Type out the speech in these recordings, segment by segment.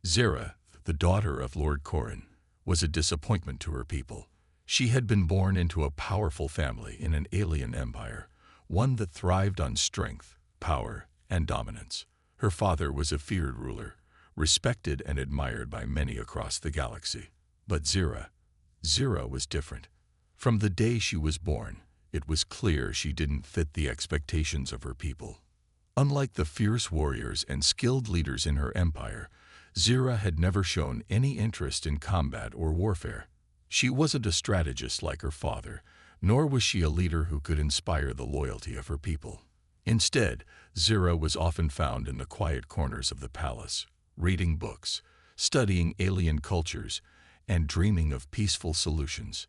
Zira, the daughter of Lord Corrin, was a disappointment to her people. She had been born into a powerful family in an alien empire, one that thrived on strength, power, and dominance. Her father was a feared ruler, respected and admired by many across the galaxy. But Zira was different. From the day she was born, it was clear she didn't fit the expectations of her people. Unlike the fierce warriors and skilled leaders in her empire, Zira had never shown any interest in combat or warfare. She wasn't a strategist like her father, nor was she a leader who could inspire the loyalty of her people. Instead, Zira was often found in the quiet corners of the palace, reading books, studying alien cultures, and dreaming of peaceful solutions.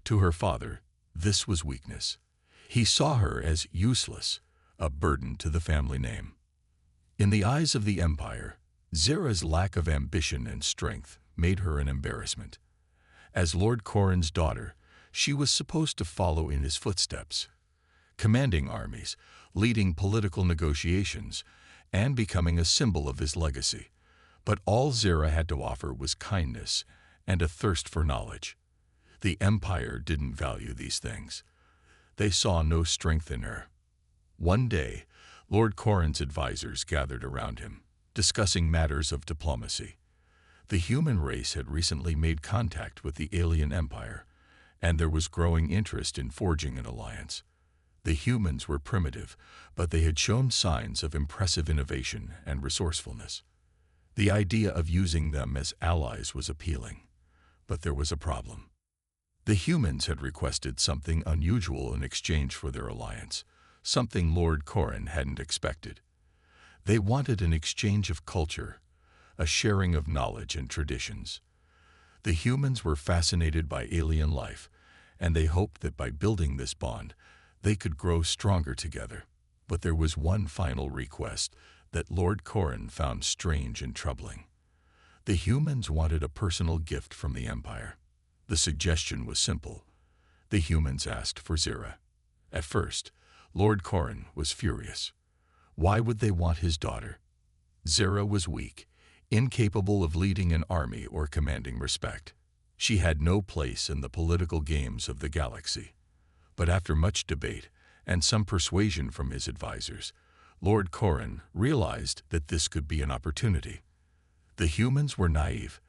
To her father, this was weakness. He saw her as useless, a burden to the family name. In the eyes of the Empire, Zira's lack of ambition and strength made her an embarrassment. As Lord Corrin's daughter, she was supposed to follow in his footsteps, commanding armies, leading political negotiations, and becoming a symbol of his legacy. But all Zira had to offer was kindness and a thirst for knowledge. The Empire didn't value these things. They saw no strength in her. One day, Lord Corrin's advisors gathered around him, discussing matters of diplomacy. The human race had recently made contact with the alien empire, and there was growing interest in forging an alliance. The humans were primitive, but they had shown signs of impressive innovation and resourcefulness. The idea of using them as allies was appealing, but there was a problem. The humans had requested something unusual in exchange for their alliance, something Lord Corrin hadn't expected. They wanted an exchange of culture, a sharing of knowledge and traditions. The humans were fascinated by alien life, and they hoped that by building this bond, they could grow stronger together. But there was one final request that Lord Corrin found strange and troubling. The humans wanted a personal gift from the Empire. The suggestion was simple. The humans asked for Zira. At first, Lord Corrin was furious. Why would they want his daughter? Zira was weak, incapable of leading an army or commanding respect. She had no place in the political games of the galaxy. But after much debate and some persuasion from his advisors, Lord Corrin realized that this could be an opportunity. The humans were naive,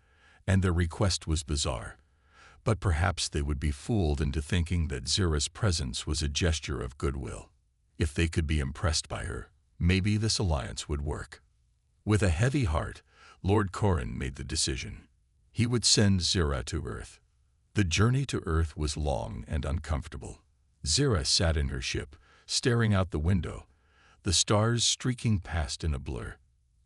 and their request was bizarre. But perhaps they would be fooled into thinking that Zira's presence was a gesture of goodwill. If they could be impressed by her, maybe this alliance would work. With a heavy heart, Lord Corrin made the decision. He would send Zira to Earth. The journey to Earth was long and uncomfortable. Zira sat in her ship, staring out the window, the stars streaking past in a blur.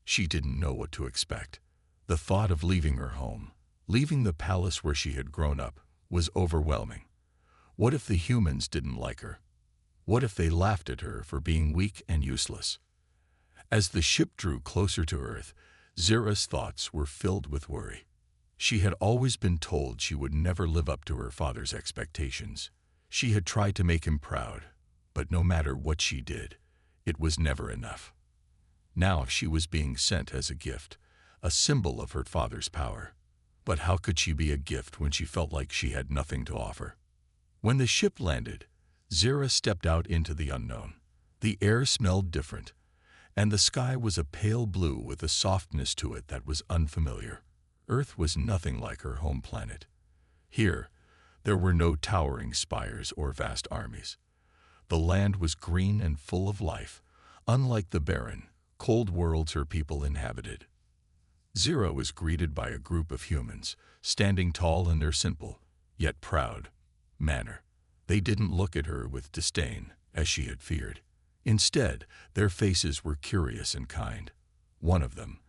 She didn't know what to expect. The thought of leaving her home, leaving the palace where she had grown up, was overwhelming. What if the humans didn't like her? What if they laughed at her for being weak and useless? As the ship drew closer to Earth, Zira's thoughts were filled with worry. She had always been told she would never live up to her father's expectations. She had tried to make him proud, but no matter what she did, it was never enough. Now she was being sent as a gift, a symbol of her father's power. But how could she be a gift when she felt like she had nothing to offer? When the ship landed, Zira stepped out into the unknown. The air smelled different, and the sky was a pale blue with a softness to it that was unfamiliar. Earth was nothing like her home planet. Here, there were no towering spires or vast armies. The land was green and full of life, unlike the barren, cold worlds her people inhabited. Zira was greeted by a group of humans, standing tall in their simple, yet proud, manner. They didn't look at her with disdain, as she had feared. Instead, their faces were curious and kind. One of them,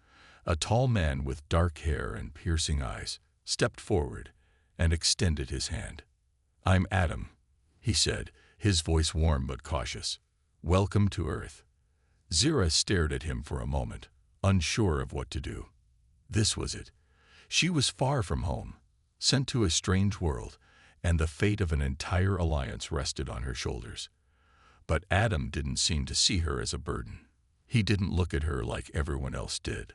a tall man with dark hair and piercing eyes, stepped forward and extended his hand. "I'm Adam," he said, his voice warm but cautious. "Welcome to Earth." Zira stared at him for a moment, unsure of what to do. This was it. She was far from home, sent to a strange world, and the fate of an entire alliance rested on her shoulders. But Adam didn't seem to see her as a burden. He didn't look at her like everyone else did,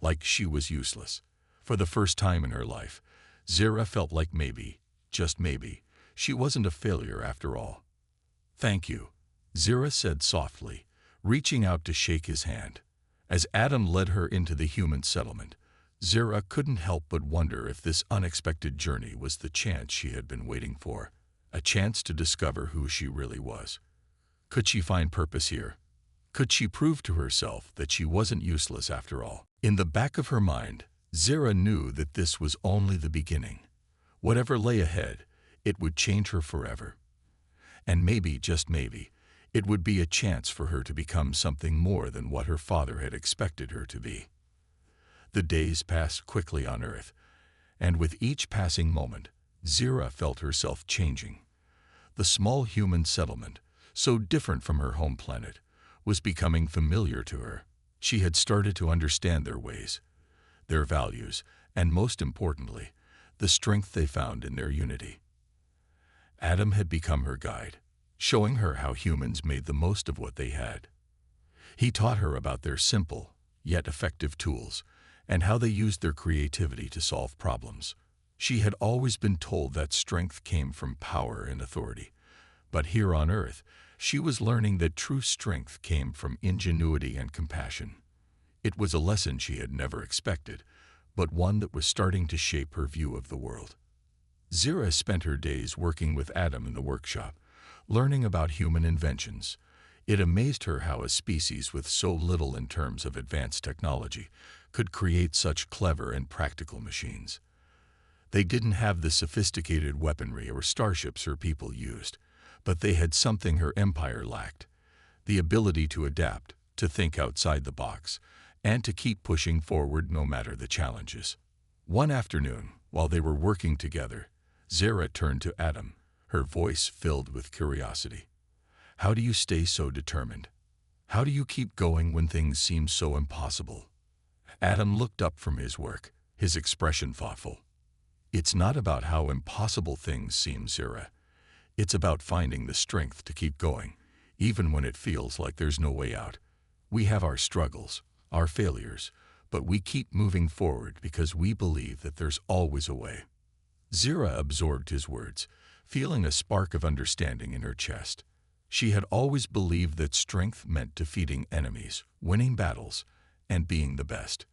like she was useless. For the first time in her life, Zira felt like maybe, just maybe, she wasn't a failure after all. "Thank you," Zira said softly, reaching out to shake his hand. As Adam led her into the human settlement, Zira couldn't help but wonder if this unexpected journey was the chance she had been waiting for, a chance to discover who she really was. Could she find purpose here? Could she prove to herself that she wasn't useless after all? In the back of her mind, Zira knew that this was only the beginning. Whatever lay ahead, it would change her forever. And maybe, just maybe, it would be a chance for her to become something more than what her father had expected her to be. The days passed quickly on Earth, and with each passing moment, Zira felt herself changing. The small human settlement, so different from her home planet, was becoming familiar to her. She had started to understand their ways, their values, and most importantly, the strength they found in their unity. Adam had become her guide, showing her how humans made the most of what they had. He taught her about their simple, yet effective tools, and how they used their creativity to solve problems. She had always been told that strength came from power and authority, but here on Earth, she was learning that true strength came from ingenuity and compassion. It was a lesson she had never expected, but one that was starting to shape her view of the world. Zira spent her days working with Adam in the workshop, learning about human inventions. It amazed her how a species with so little in terms of advanced technology could create such clever and practical machines. They didn't have the sophisticated weaponry or starships her people used, but they had something her empire lacked: the ability to adapt, to think outside the box, and to keep pushing forward no matter the challenges. One afternoon, while they were working together, Zira turned to Adam, her voice filled with curiosity. "How do you stay so determined? How do you keep going when things seem so impossible?" Adam looked up from his work, his expression thoughtful. "It's not about how impossible things seem, Zira. It's about finding the strength to keep going, even when it feels like there's no way out. We have our struggles, our failures, but we keep moving forward because we believe that there's always a way." Zira absorbed his words, feeling a spark of understanding in her chest. She had always believed that strength meant defeating enemies, winning battles, and being the best.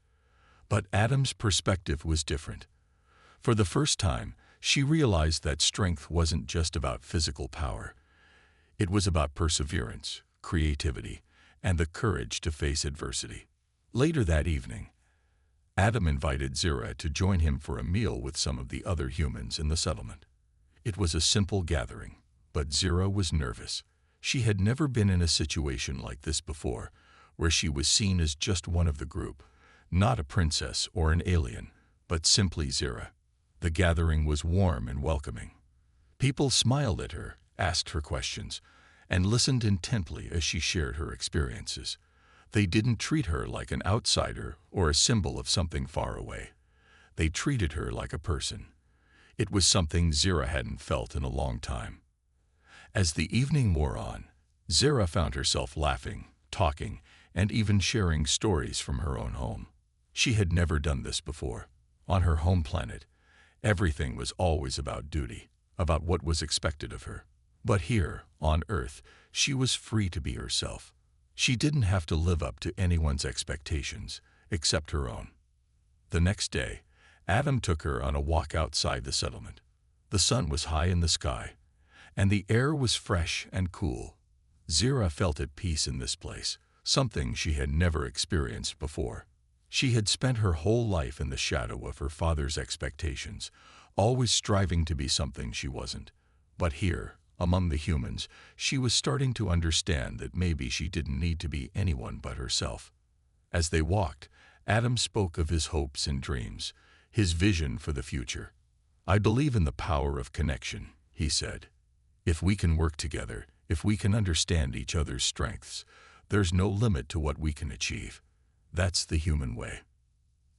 But Adam's perspective was different. For the first time, she realized that strength wasn't just about physical power. It was about perseverance, creativity, and the courage to face adversity. Later that evening, Adam invited Zira to join him for a meal with some of the other humans in the settlement. It was a simple gathering, but Zira was nervous. She had never been in a situation like this before, where she was seen as just one of the group, not a princess or an alien, but simply Zira. The gathering was warm and welcoming. People smiled at her, asked her questions, and listened intently as she shared her experiences. They didn't treat her like an outsider or a symbol of something far away. They treated her like a person. It was something Zira hadn't felt in a long time. As the evening wore on, Zira found herself laughing, talking, and even sharing stories from her own home. She had never done this before. On her home planet, everything was always about duty, about what was expected of her. But here, on Earth, she was free to be herself. She didn't have to live up to anyone's expectations, except her own. The next day, Adam took her on a walk outside the settlement. The sun was high in the sky, and the air was fresh and cool. Zira felt at peace in this place, something she had never experienced before. She had spent her whole life in the shadow of her father's expectations, always striving to be something she wasn't. But here, among the humans, she was starting to understand that maybe she didn't need to be anyone but herself. As they walked, Adam spoke of his hopes and dreams, his vision for the future. "I believe in the power of connection," he said. "If we can work together, if we can understand each other's strengths, there's no limit to what we can achieve. That's the human way."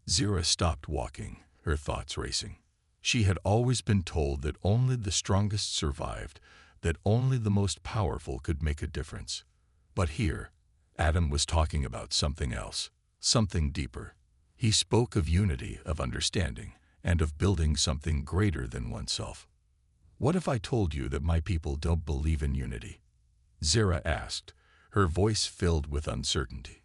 Zira stopped walking, her thoughts racing. She had always been told that only the strongest survived, that only the most powerful could make a difference. But here, Adam was talking about something else, something deeper. He spoke of unity, of understanding, and of building something greater than oneself. "What if I told you that my people don't believe in unity?" Zira asked, her voice filled with uncertainty.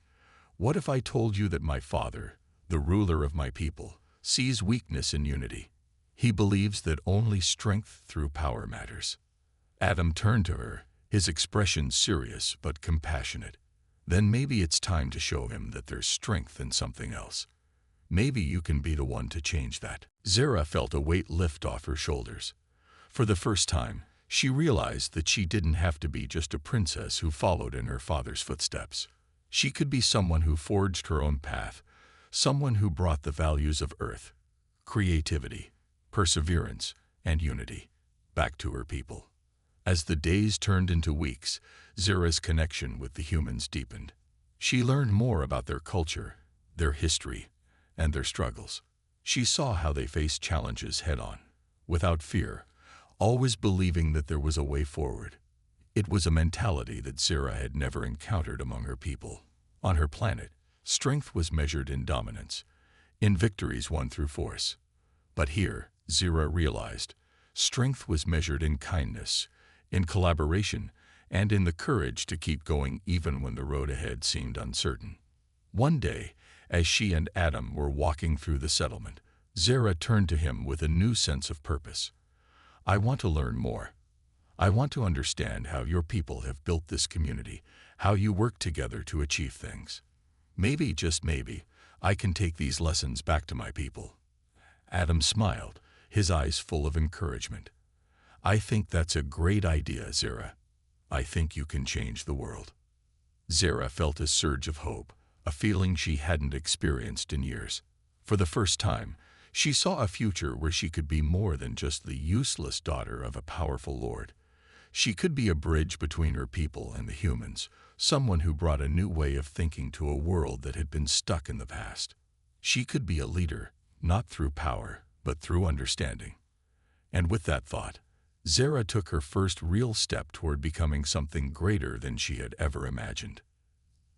"What if I told you that my father, the ruler of my people, sees weakness in unity? He believes that only strength through power matters." Adam turned to her, his expression serious but compassionate. "Then maybe it's time to show him that there's strength in something else. Maybe you can be the one to change that." Zira felt a weight lift off her shoulders. For the first time, she realized that she didn't have to be just a princess who followed in her father's footsteps. She could be someone who forged her own path, someone who brought the values of Earth, creativity, perseverance, and unity back to her people. As the days turned into weeks, Zira's connection with the humans deepened. She learned more about their culture, their history, and their struggles. She saw how they faced challenges head-on, without fear, always believing that there was a way forward. It was a mentality that Zira had never encountered among her people. On her planet, strength was measured in dominance, in victories won through force. But here, Zira realized, strength was measured in kindness, in collaboration, and in the courage to keep going even when the road ahead seemed uncertain. One day, as she and Adam were walking through the settlement, Zira turned to him with a new sense of purpose. "I want to learn more. I want to understand how your people have built this community, how you work together to achieve things. Maybe, just maybe, I can take these lessons back to my people." Adam smiled, his eyes full of encouragement. "I think that's a great idea, Zira. I think you can change the world." Zira felt a surge of hope, a feeling she hadn't experienced in years. For the first time, she saw a future where she could be more than just the useless daughter of a powerful lord. She could be a bridge between her people and the humans, someone who brought a new way of thinking to a world that had been stuck in the past. She could be a leader, not through power, but through understanding. And with that thought, Zira took her first real step toward becoming something greater than she had ever imagined.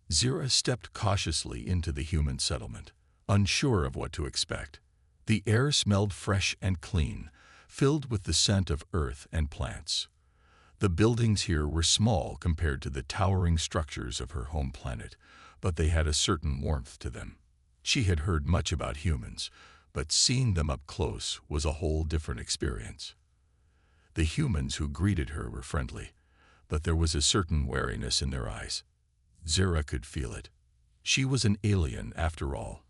Zira stepped cautiously into the human settlement, unsure of what to expect. The air smelled fresh and clean, filled with the scent of earth and plants. The buildings here were small compared to the towering structures of her home planet, but they had a certain warmth to them. She had heard much about humans, but seeing them up close was a whole different experience. The humans who greeted her were friendly, but there was a certain wariness in their eyes. Zira could feel it. She was an alien after all,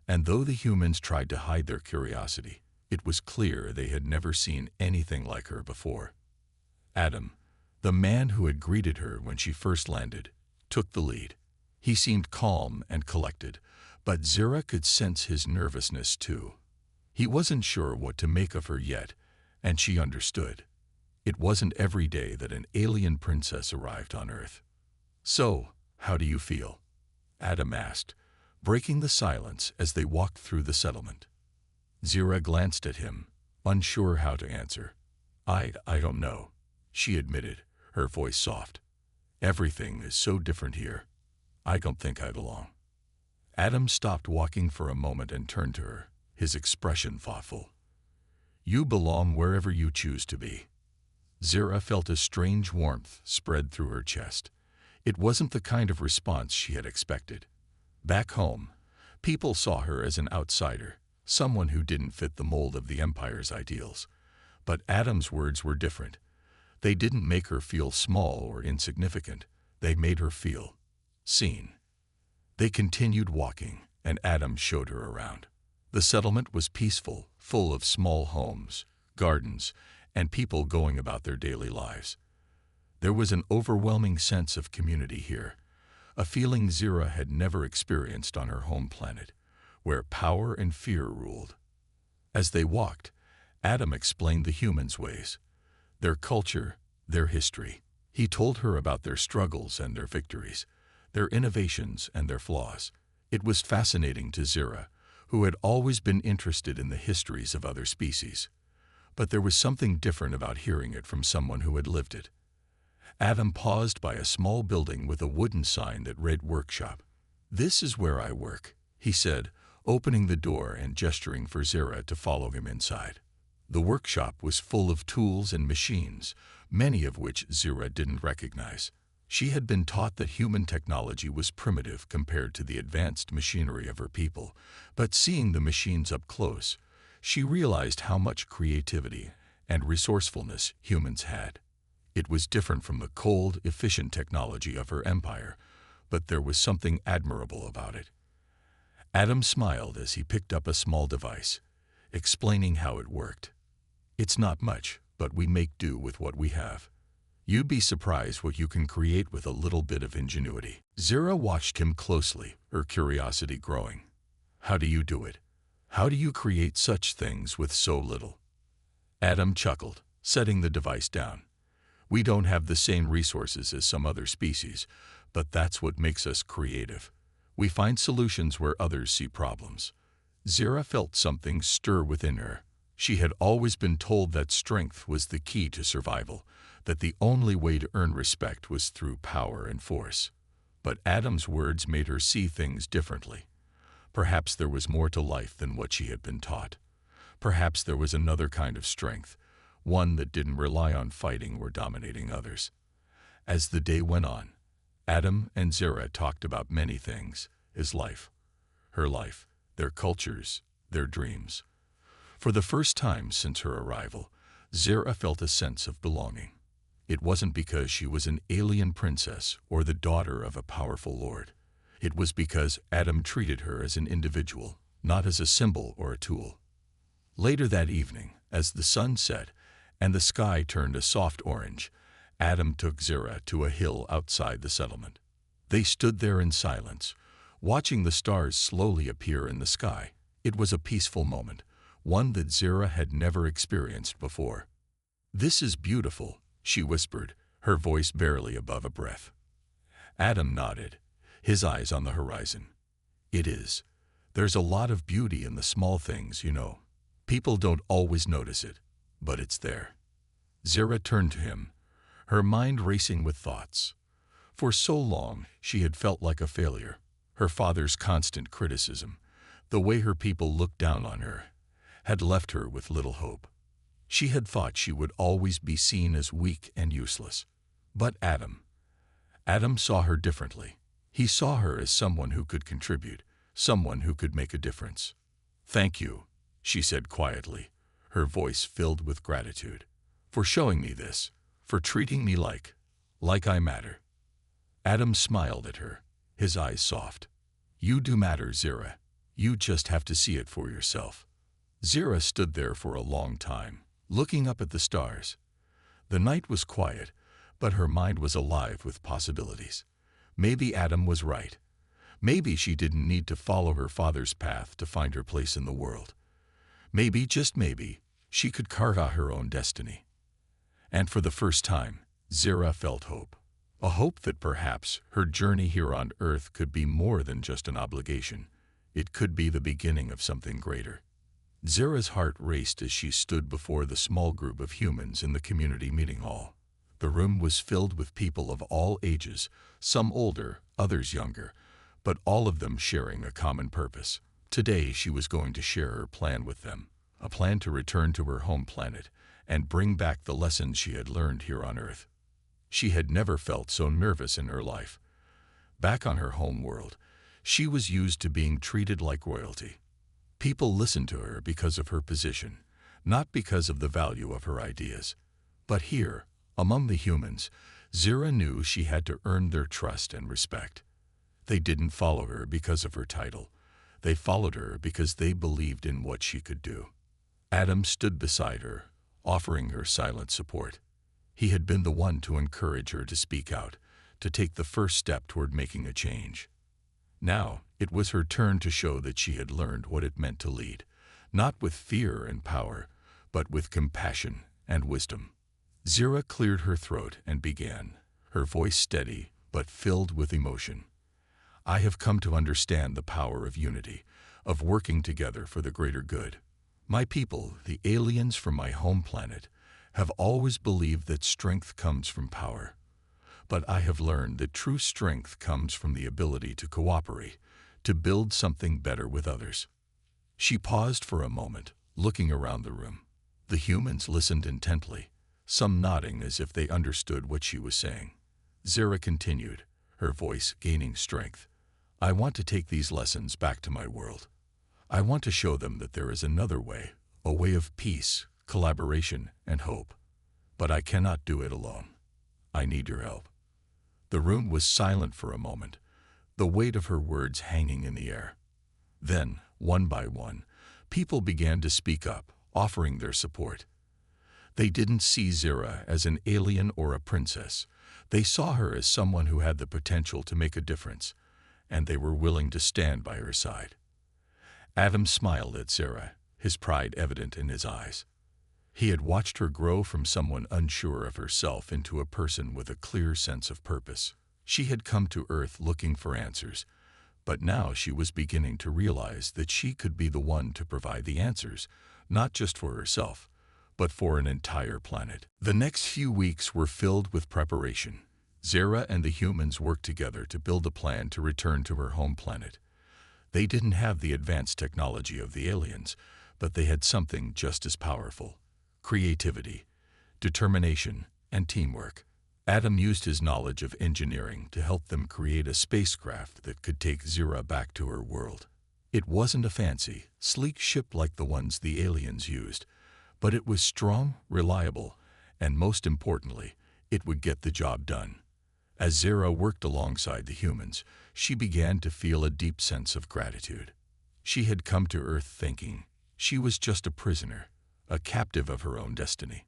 and though the humans tried to hide their curiosity, it was clear they had never seen anything like her before. Adam, the man who had greeted her when she first landed, took the lead. He seemed calm and collected, but Zira could sense his nervousness too. He wasn't sure what to make of her yet, and she understood. It wasn't every day that an alien princess arrived on Earth. "So, how do you feel?" Adam asked, breaking the silence as they walked through the settlement. Zira glanced at him, unsure how to answer. I don't know," she admitted, her voice soft. "Everything is so different here. I don't think I belong." Adam stopped walking for a moment and turned to her, his expression thoughtful. "You belong wherever you choose to be." Zira felt a strange warmth spread through her chest. It wasn't the kind of response she had expected. Back home, people saw her as an outsider, someone who didn't fit the mold of the Empire's ideals. But Adam's words were different. They didn't make her feel small or insignificant. They made her feel seen. They continued walking, and Adam showed her around. The settlement was peaceful, full of small homes, gardens, and people going about their daily lives. There was an overwhelming sense of community here, a feeling Zira had never experienced on her home planet, where power and fear ruled. As they walked, Adam explained the humans' ways, their culture, their history. He told her about their struggles and their victories, their innovations and their flaws. It was fascinating to Zira, who had always been interested in the histories of other species. But there was something different about hearing it from someone who had lived it. Adam paused by a small building with a wooden sign that read "Workshop." "This is where I work," he said, opening the door and gesturing for Zira to follow him inside. The workshop was full of tools and machines, many of which Zira didn't recognize. She had been taught that human technology was primitive compared to the advanced machinery of her people, but seeing the machines up close, she realized how much creativity and resourcefulness humans had. It was different from the cold, efficient technology of her empire, but there was something admirable about it. Adam smiled as he picked up a small device, explaining how it worked. "It's not much, but we make do with what we have. You'd be surprised what you can create with a little bit of ingenuity." Zira watched him closely, her curiosity growing. "How do you do it? How do you create such things with so little?" Adam chuckled, setting the device down. "We don't have the same resources as some other species, but that's what makes us creative. We find solutions where others see problems." Zira felt something stir within her. She had always been told that strength was the key to survival, that the only way to earn respect was through power and force. But Adam's words made her see things differently. Perhaps there was more to life than what she had been taught. Perhaps there was another kind of strength, one that didn't rely on fighting or dominating others. As the day went on, Adam and Zira talked about many things: his life, her life, their cultures, their dreams. For the first time since her arrival, Zira felt a sense of belonging. It wasn't because she was an alien princess or the daughter of a powerful lord. It was because Adam treated her as an individual, not as a symbol or a tool. Later that evening, as the sun set and the sky turned a soft orange, Adam took Zira to a hill outside the settlement. They stood there in silence, watching the stars slowly appear in the sky. It was a peaceful moment, one that Zira had never experienced before. "This is beautiful," she whispered, her voice barely above a breath. Adam nodded, his eyes on the horizon. "It is. There's a lot of beauty in the small things, you know. People don't always notice it, but it's there." Zira turned to him, her mind racing with thoughts. For so long, she had felt like a failure. Her father's constant criticism, the way her people looked down on her, had left her with little hope. She had thought she would always be seen as weak and useless. But Adam saw her differently. He saw her as someone who could contribute, someone who could make a difference. "Thank you," she said quietly, her voice filled with gratitude, "for showing me this, for treating me like I matter." Adam smiled at her, his eyes soft. "You do matter, Zira. You just have to see it for yourself." Zira stood there for a long time, looking up at the stars. The night was quiet, but her mind was alive with possibilities. Maybe Adam was right. Maybe she didn't need to follow her father's path to find her place in the world. Maybe, just maybe, she could carve out her own destiny. And for the first time, Zira felt hope. A hope that perhaps her journey here on Earth could be more than just an obligation. It could be the beginning of something greater. Zira's heart raced as she stood before the small group of humans in the community meeting hall. The room was filled with people of all ages, some older, others younger, but all of them sharing a common purpose. Today she was going to share her plan with them, a plan to return to her home planet and bring back the lessons she had learned here on Earth. She had never felt so nervous in her life. Back on her home world, she was used to being treated like royalty. People listened to her because of her position, not because of the value of her ideas. But here, among the humans, Zira knew she had to earn their trust and respect. They didn't follow her because of her title. They followed her because they believed in what she could do. Adam stood beside her, offering her silent support. He had been the one to encourage her to speak out, to take the first step toward making a change. Now, it was her turn to show that she had learned what it meant to lead, not with fear and power, but with compassion and wisdom. Zira cleared her throat and began, her voice steady but filled with emotion. "I have come to understand the power of unity, of working together for the greater good. My people, the aliens from my home planet, have always believed that strength comes from power. But I have learned that true strength comes from the ability to cooperate, to build something better with others. She paused for a moment, looking around the room. The humans listened intently, some nodding as if they understood what she was saying. Zira continued, her voice gaining strength. I want to take these lessons back to my world. I want to show them that there is another way, a way of peace, collaboration, and hope. But I cannot do it alone. I need your help. The room was silent for a moment, the weight of her words hanging in the air. Then, one by one, people began to speak up, offering their support. They didn't see Zira as an alien or a princess. They saw her as someone who had the potential to make a difference, and they were willing to stand by her side. Adam smiled at Zira, his pride evident in his eyes. He had watched her grow from someone unsure of herself into a person with a clear sense of purpose. She had come to Earth looking for answers, but now she was beginning to realize that she could be the one to provide the answers, not just for herself, but for an entire planet. The next few weeks were filled with preparation. Zira and the humans worked together to build a plan to return to her home planet. They didn't have the advanced technology of the aliens, but they had something just as powerful: creativity, determination, and teamwork. Adam used his knowledge of engineering to help them create a spacecraft that could take Zira back to her world. It wasn't a fancy, sleek ship like the ones the aliens used, but it was strong, reliable, and most importantly, it would get the job done. As Zira worked alongside the humans, she began to feel a deep sense of gratitude. She had come to Earth thinking she was just a prisoner, a captive of her own destiny.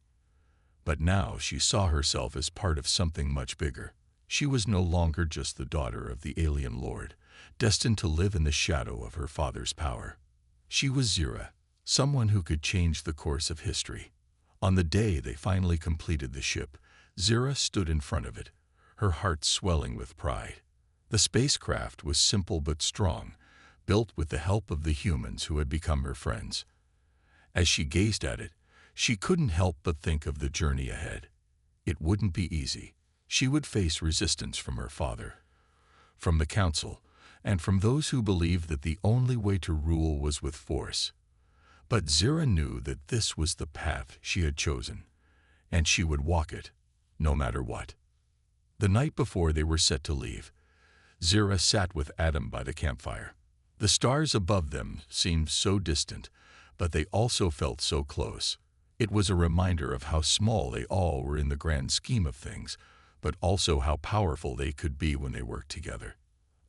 But now she saw herself as part of something much bigger. She was no longer just the daughter of the alien lord, destined to live in the shadow of her father's power. She was Zira, someone who could change the course of history. On the day they finally completed the ship, Zira stood in front of it, her heart swelling with pride. The spacecraft was simple but strong, built with the help of the humans who had become her friends. As she gazed at it, she couldn't help but think of the journey ahead. It wouldn't be easy. She would face resistance from her father, from the council, and from those who believed that the only way to rule was with force. But Zira knew that this was the path she had chosen, and she would walk it, no matter what. The night before they were set to leave, Zira sat with Adam by the campfire. The stars above them seemed so distant, but they also felt so close. It was a reminder of how small they all were in the grand scheme of things, but also how powerful they could be when they worked together.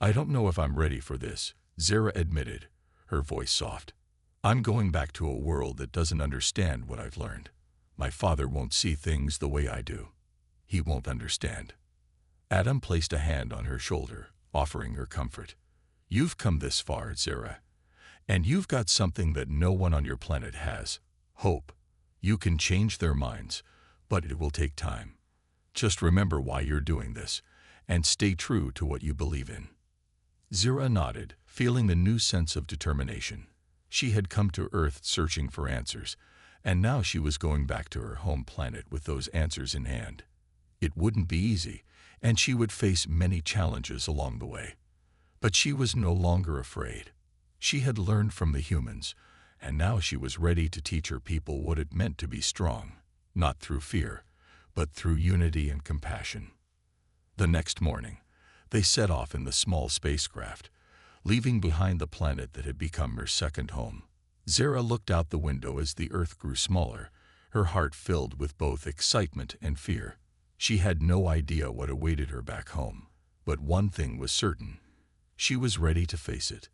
I don't know if I'm ready for this, Zira admitted, her voice soft. I'm going back to a world that doesn't understand what I've learned. My father won't see things the way I do. He won't understand. Adam placed a hand on her shoulder, offering her comfort. You've come this far, Zira, and you've got something that no one on your planet has: hope. You can change their minds, but it will take time. Just remember why you're doing this, and stay true to what you believe in. Zira nodded, feeling a new sense of determination. She had come to Earth searching for answers, and now she was going back to her home planet with those answers in hand. It wouldn't be easy, and she would face many challenges along the way. But she was no longer afraid. She had learned from the humans, and now she was ready to teach her people what it meant to be strong, not through fear, but through unity and compassion. The next morning, they set off in the small spacecraft, leaving behind the planet that had become her second home. Zira looked out the window as the Earth grew smaller, her heart filled with both excitement and fear. She had no idea what awaited her back home, but one thing was certain: she was ready to face it.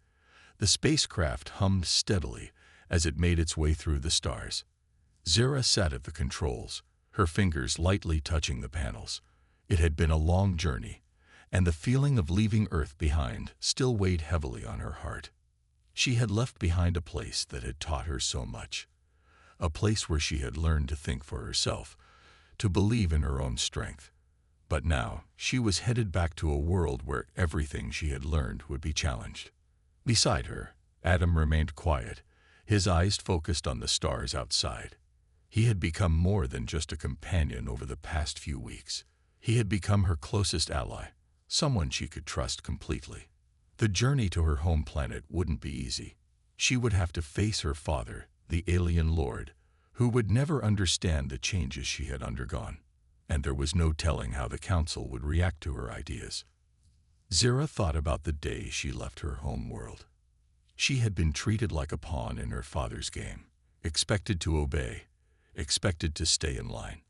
The spacecraft hummed steadily as it made its way through the stars. Zira sat at the controls, her fingers lightly touching the panels. It had been a long journey, and the feeling of leaving Earth behind still weighed heavily on her heart. She had left behind a place that had taught her so much, a place where she had learned to think for herself, to believe in her own strength. But now she was headed back to a world where everything she had learned would be challenged. Beside her, Adam remained quiet, his eyes focused on the stars outside. He had become more than just a companion over the past few weeks. He had become her closest ally, someone she could trust completely. The journey to her home planet wouldn't be easy. She would have to face her father, the alien lord, who would never understand the changes she had undergone, and there was no telling how the council would react to her ideas. Zira thought about the day she left her home world. She had been treated like a pawn in her father's game, expected to obey, expected to stay in line.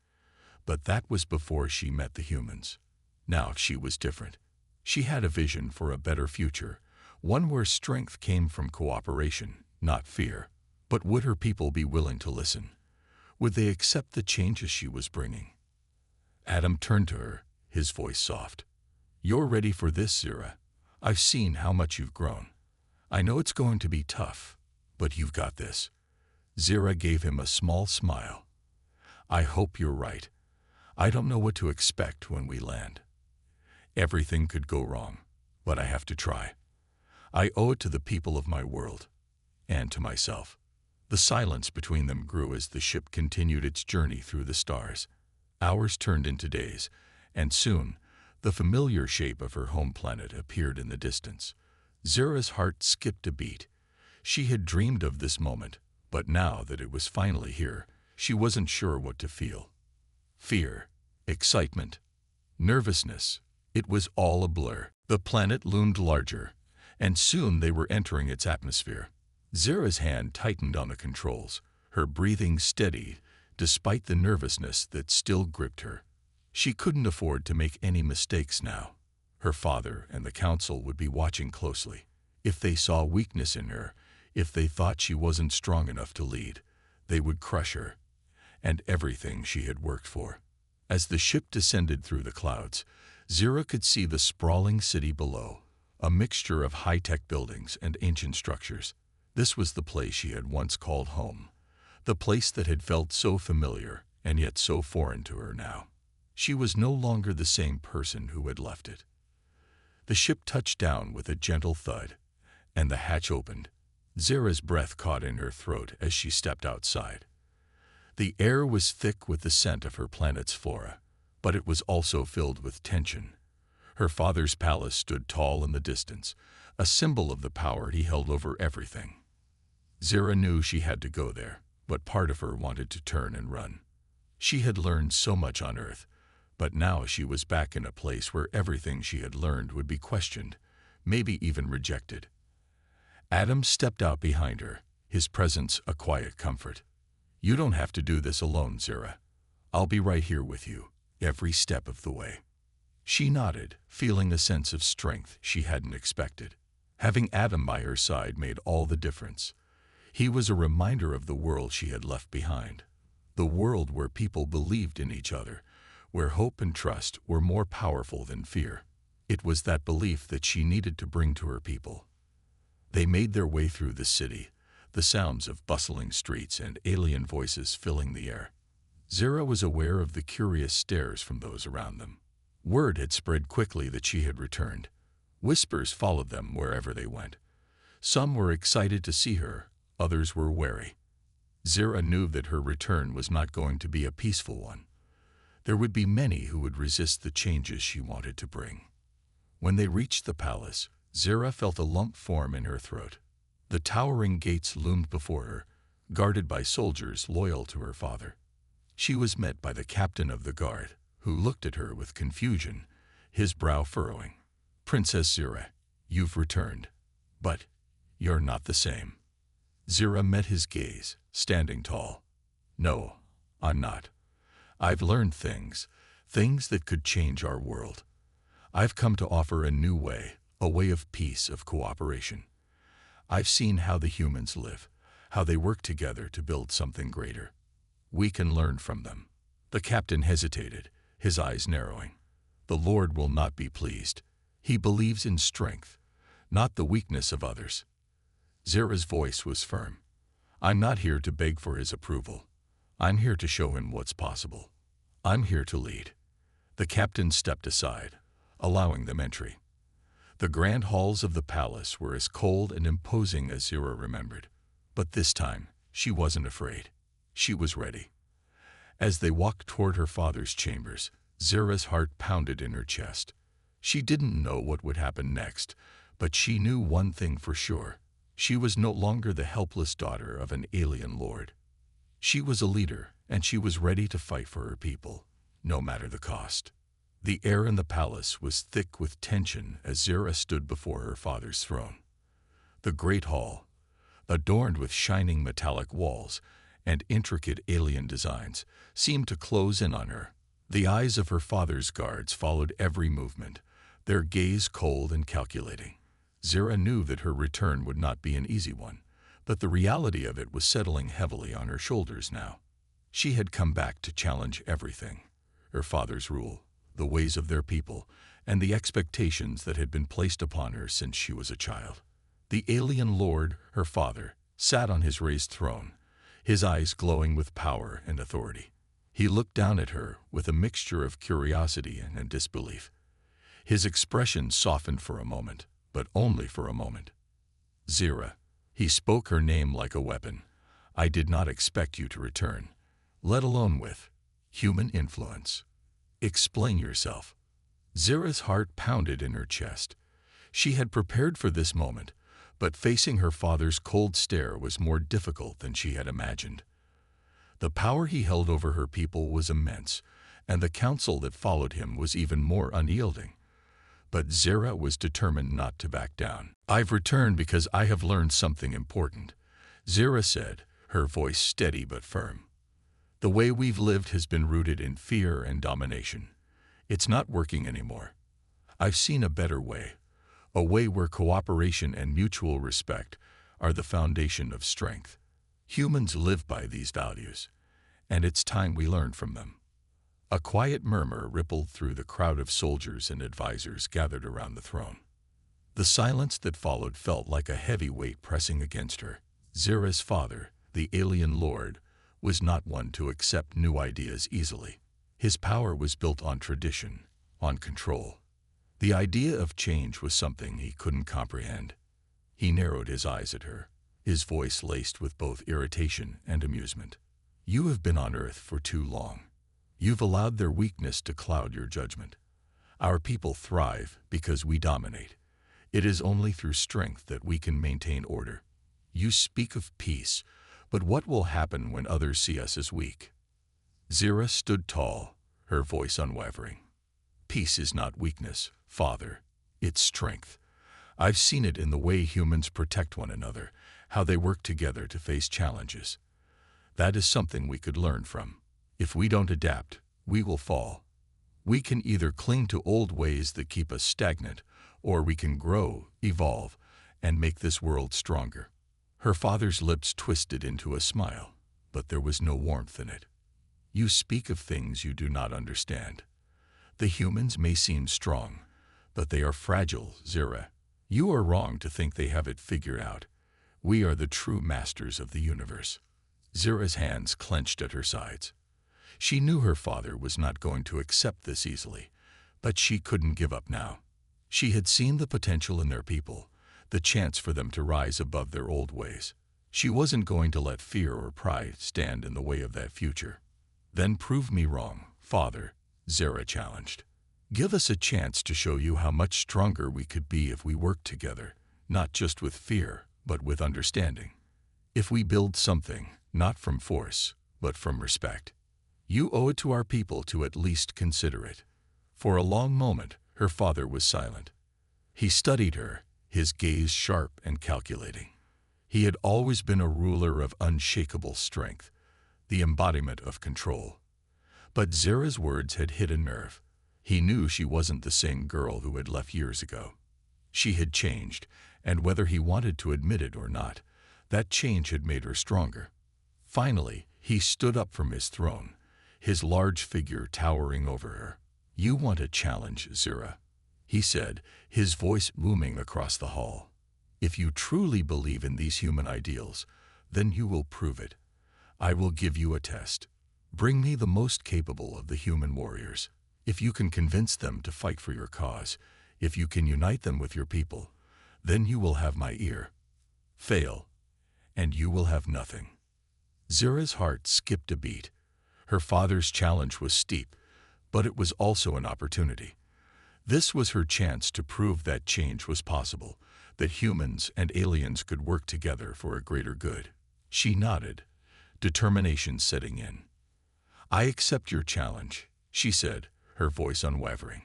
But that was before she met the humans. Now she was different. She had a vision for a better future, one where strength came from cooperation, not fear. But would her people be willing to listen? Would they accept the changes she was bringing? Adam turned to her, his voice soft. "You're ready for this, Zira. I've seen how much you've grown. I know it's going to be tough, but you've got this." Zira gave him a small smile. "I hope you're right. I don't know what to expect when we land. Everything could go wrong, but I have to try. I owe it to the people of my world, and to myself." The silence between them grew as the ship continued its journey through the stars. Hours turned into days, and soon, the familiar shape of her home planet appeared in the distance. Zira's heart skipped a beat. She had dreamed of this moment, but now that it was finally here, she wasn't sure what to feel. Fear, excitement, nervousness, it was all a blur. The planet loomed larger, and soon they were entering its atmosphere. Zira's hand tightened on the controls, her breathing steady despite the nervousness that still gripped her. She couldn't afford to make any mistakes now. Her father and the council would be watching closely. If they saw weakness in her, if they thought she wasn't strong enough to lead, they would crush her and everything she had worked for. As the ship descended through the clouds, Zira could see the sprawling city below, a mixture of high-tech buildings and ancient structures. This was the place she had once called home, the place that had felt so familiar and yet so foreign to her now. She was no longer the same person who had left it. The ship touched down with a gentle thud, and the hatch opened. Zira's breath caught in her throat as she stepped outside. The air was thick with the scent of her planet's flora, but it was also filled with tension. Her father's palace stood tall in the distance, a symbol of the power he held over everything. Zira knew she had to go there, but part of her wanted to turn and run. She had learned so much on Earth, but now she was back in a place where everything she had learned would be questioned, maybe even rejected. Adam stepped out behind her, his presence a quiet comfort. "You don't have to do this alone, Zira. I'll be right here with you, every step of the way." She nodded, feeling a sense of strength she hadn't expected. Having Adam by her side made all the difference. He was a reminder of the world she had left behind, the world where people believed in each other, where hope and trust were more powerful than fear. It was that belief that she needed to bring to her people. They made their way through the city, the sounds of bustling streets and alien voices filling the air. Zira was aware of the curious stares from those around them. Word had spread quickly that she had returned. Whispers followed them wherever they went. Some were excited to see her, others were wary. Zira knew that her return was not going to be a peaceful one. There would be many who would resist the changes she wanted to bring. When they reached the palace, Zira felt a lump form in her throat. The towering gates loomed before her, guarded by soldiers loyal to her father. She was met by the captain of the guard, who looked at her with confusion, his brow furrowing. "Princess Zira, you've returned. But you're not the same." Zira met his gaze, standing tall. "No, I'm not. I've learned things that could change our world. I've come to offer a new way, a way of peace, of cooperation. I've seen how the humans live, how they work together to build something greater. We can learn from them." The captain hesitated, his eyes narrowing. "The Lord will not be pleased. He believes in strength, not the weakness of others." Zira's voice was firm. "I'm not here to beg for his approval. I'm here to show him what's possible. I'm here to lead." The captain stepped aside, allowing them entry. The grand halls of the palace were as cold and imposing as Zira remembered. But this time, she wasn't afraid. She was ready. As they walked toward her father's chambers, Zira's heart pounded in her chest. She didn't know what would happen next, But she knew one thing for sure. She was no longer the helpless daughter of an alien lord. She was a leader, and she was ready to fight for her people, no matter the cost. The air in the palace was thick with tension as Zira stood before her father's throne. The great hall, adorned with shining metallic walls and intricate alien designs, seemed to close in on her. The eyes of her father's guards followed every movement, their gaze cold and calculating. Zira knew that her return would not be an easy one, but the reality of it was settling heavily on her shoulders now. She had come back to challenge everything: her father's rule, the ways of their people, and the expectations that had been placed upon her since she was a child. The alien lord, her father, sat on his raised throne, his eyes glowing with power and authority. He looked down at her with a mixture of curiosity and disbelief. His expression softened for a moment, but only for a moment. "Zira," he spoke her name like a weapon. "I did not expect you to return, let alone with human influence. Explain yourself." Zira's heart pounded in her chest. She had prepared for this moment, but facing her father's cold stare was more difficult than she had imagined. The power he held over her people was immense, and the council that followed him was even more unyielding. But Zira was determined not to back down. "I've returned because I have learned something important," Zira said, her voice steady but firm. "The way we've lived has been rooted in fear and domination. It's not working anymore. I've seen a better way, a way where cooperation and mutual respect are the foundation of strength. Humans live by these values, and it's time we learn from them." A quiet murmur rippled through the crowd of soldiers and advisors gathered around the throne. The silence that followed felt like a heavy weight pressing against her. Zira's father, the alien lord, was not one to accept new ideas easily. His power was built on tradition, on control. The idea of change was something he couldn't comprehend. He narrowed his eyes at her, his voice laced with both irritation and amusement. "You have been on Earth for too long. You've allowed their weakness to cloud your judgment. Our people thrive because we dominate. It is only through strength that we can maintain order. You speak of peace, but what will happen when others see us as weak?" Zira stood tall, her voice unwavering. "Peace is not weakness, Father. It's strength. I've seen it in the way humans protect one another, how they work together to face challenges. That is something we could learn from. If we don't adapt, we will fall. We can either cling to old ways that keep us stagnant, or we can grow, evolve, and make this world stronger." Her father's lips twisted into a smile, but there was no warmth in it. "You speak of things you do not understand. The humans may seem strong, but they are fragile, Zira. You are wrong to think they have it figured out. We are the true masters of the universe." Zira's hands clenched at her sides. She knew her father was not going to accept this easily, but she couldn't give up now. She had seen the potential in their people, the chance for them to rise above their old ways. She wasn't going to let fear or pride stand in the way of that future. "Then prove me wrong, Father," Zira challenged. "Give us a chance to show you how much stronger we could be if we worked together, not just with fear, but with understanding. If we build something, not from force, but from respect. You owe it to our people to at least consider it." For a long moment, her father was silent. He studied her, his gaze sharp and calculating. He had always been a ruler of unshakable strength, the embodiment of control. But Zira's words had hit a nerve. He knew she wasn't the same girl who had left years ago. She had changed, and whether he wanted to admit it or not, that change had made her stronger. Finally, he stood up from his throne, his large figure towering over her. "You want a challenge, Zira," he said, his voice booming across the hall. "If you truly believe in these human ideals, then you will prove it. I will give you a test. Bring me the most capable of the human warriors. If you can convince them to fight for your cause, if you can unite them with your people, then you will have my ear. Fail, and you will have nothing." Zira's heart skipped a beat. Her father's challenge was steep, but it was also an opportunity. This was her chance to prove that change was possible, that humans and aliens could work together for a greater good. She nodded, determination setting in. "I accept your challenge," she said, her voice unwavering.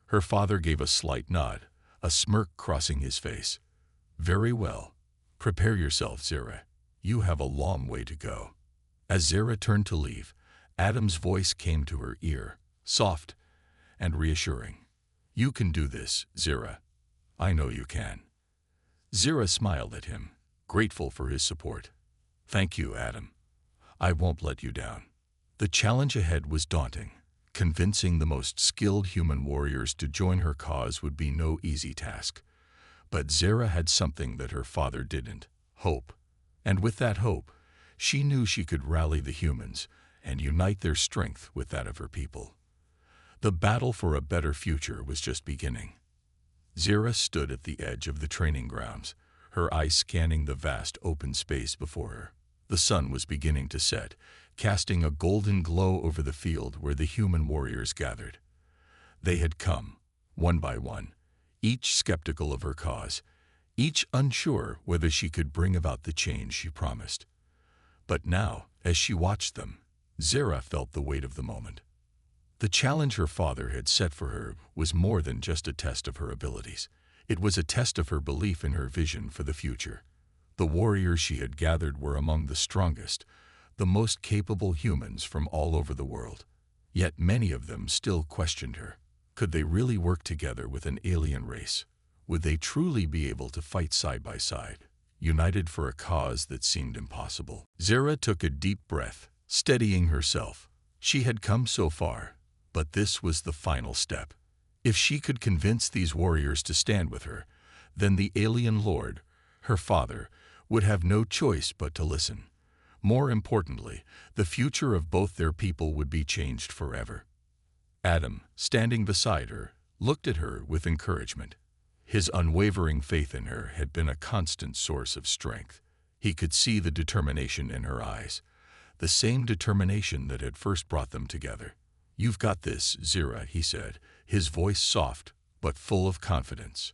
Her father gave a slight nod, a smirk crossing his face. "Very well. Prepare yourself, Zira. You have a long way to go." As Zira turned to leave, Adam's voice came to her ear, soft and reassuring. "You can do this, Zira. I know you can." Zira smiled at him, grateful for his support. "Thank you, Adam. I won't let you down." The challenge ahead was daunting. Convincing the most skilled human warriors to join her cause would be no easy task. But Zira had something that her father didn't: hope. And with that hope, she knew she could rally the humans and unite their strength with that of her people. The battle for a better future was just beginning. Zira stood at the edge of the training grounds, her eyes scanning the vast open space before her. The sun was beginning to set, casting a golden glow over the field where the human warriors gathered. They had come, one by one, each skeptical of her cause, each unsure whether she could bring about the change she promised. But now, as she watched them, Zira felt the weight of the moment. The challenge her father had set for her was more than just a test of her abilities. It was a test of her belief in her vision for the future. The warriors she had gathered were among the strongest, the most capable humans from all over the world. Yet many of them still questioned her. Could they really work together with an alien race? Would they truly be able to fight side by side, united for a cause that seemed impossible? Zira took a deep breath, steadying herself. She had come so far, but this was the final step. If she could convince these warriors to stand with her, then the alien lord, her father, would have no choice but to listen. More importantly, the future of both their people would be changed forever. Adam, standing beside her, looked at her with encouragement. His unwavering faith in her had been a constant source of strength. He could see the determination in her eyes, the same determination that had first brought them together. "You've got this, Zira," he said, his voice soft but full of confidence.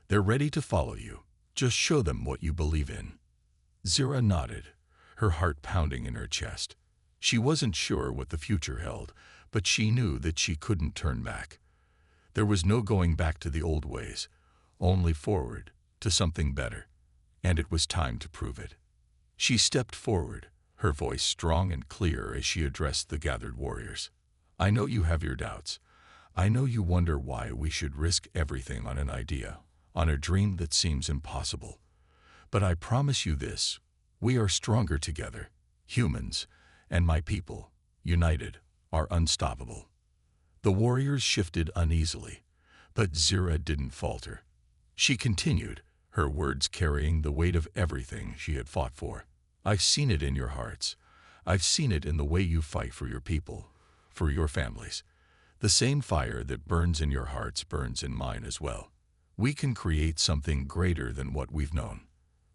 "They're ready to follow you. Just show them what you believe in." Zira nodded, her heart pounding in her chest. She wasn't sure what the future held, but she knew that she couldn't turn back. There was no going back to the old ways, only forward to something better, and it was time to prove it. She stepped forward, her voice strong and clear as she addressed the gathered warriors. "I know you have your doubts. I know you wonder why we should risk everything on an idea, on a dream that seems impossible. But I promise you this: we are stronger together. Humans, and my people, united, are unstoppable." The warriors shifted uneasily, but Zira didn't falter. She continued, her words carrying the weight of everything she had fought for. "I've seen it in your hearts. I've seen it in the way you fight for your people, for your families. The same fire that burns in your hearts burns in mine as well. We can create something greater than what we've known.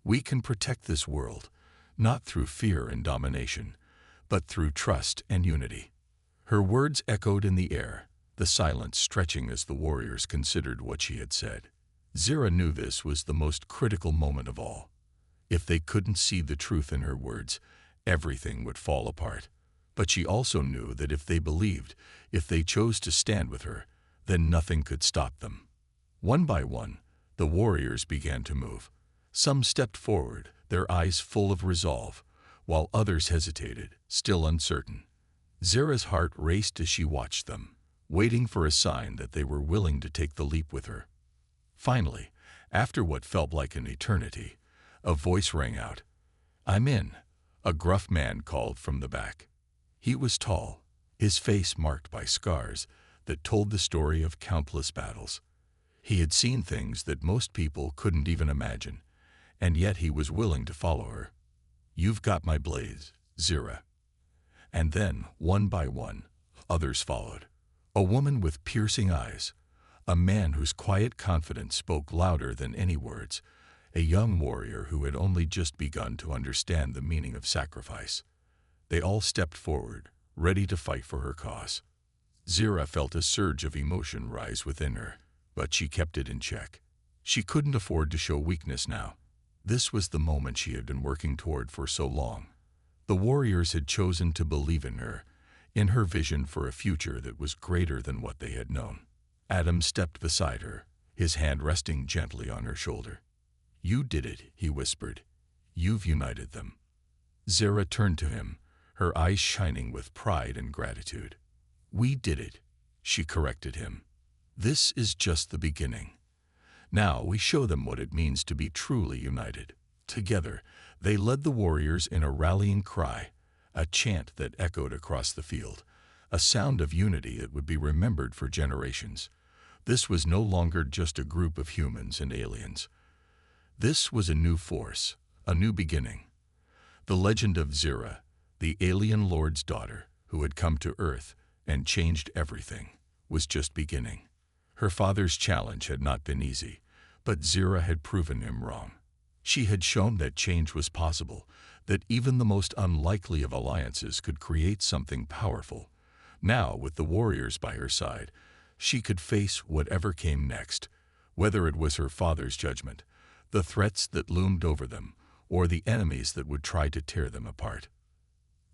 We can protect this world, not through fear and domination, but through trust and unity." Her words echoed in the air, the silence stretching as the warriors considered what she had said. Zira knew this was the most critical moment of all. If they couldn't see the truth in her words, everything would fall apart. But she also knew that if they believed, if they chose to stand with her, then nothing could stop them. One by one, the warriors began to move. Some stepped forward, their eyes full of resolve, while others hesitated, still uncertain. Zira's heart raced as she watched them, waiting for a sign that they were willing to take the leap with her. Finally, after what felt like an eternity, a voice rang out. "I'm in," a gruff man called from the back. He was tall, his face marked by scars that told the story of countless battles. He had seen things that most people couldn't even imagine, and yet he was willing to follow her. "You've got my blades, Zira." And then, one by one, others followed. A woman with piercing eyes, a man whose quiet confidence spoke louder than any words, a young warrior who had only just begun to understand the meaning of sacrifice. They all stepped forward, ready to fight for her cause. Zira felt a surge of emotion rise within her, but she kept it in check. She couldn't afford to show weakness now. This was the moment she had been working toward for so long. The warriors had chosen to believe in her vision for a future that was greater than what they had known. Adam stepped beside her, his hand resting gently on her shoulder. "You did it," he whispered. "You've united them." Zira turned to him, her eyes shining with pride and gratitude. "We did it," she corrected him. "This is just the beginning. Now we show them what it means to be truly united." Together, they led the warriors in a rallying cry, a chant that echoed across the field, a sound of unity that would be remembered for generations. This was no longer just a group of humans and aliens. This was a new force, a new beginning. The legend of Zira, the alien lord's daughter who had come to Earth and changed everything, was just beginning. Her father's challenge had not been easy, but Zira had proven him wrong. She had shown that change was possible, that even the most unlikely of alliances could create something powerful. Now, with the warriors by her side, she could face whatever came next, whether it was her father's judgment, the threats that loomed over them, or the enemies that would try to tear them apart.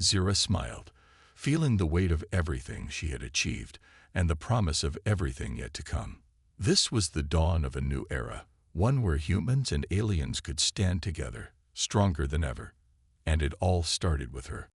Zira smiled, feeling the weight of everything she had achieved and the promise of everything yet to come. This was the dawn of a new era, one where humans and aliens could stand together, stronger than ever. And it all started with her.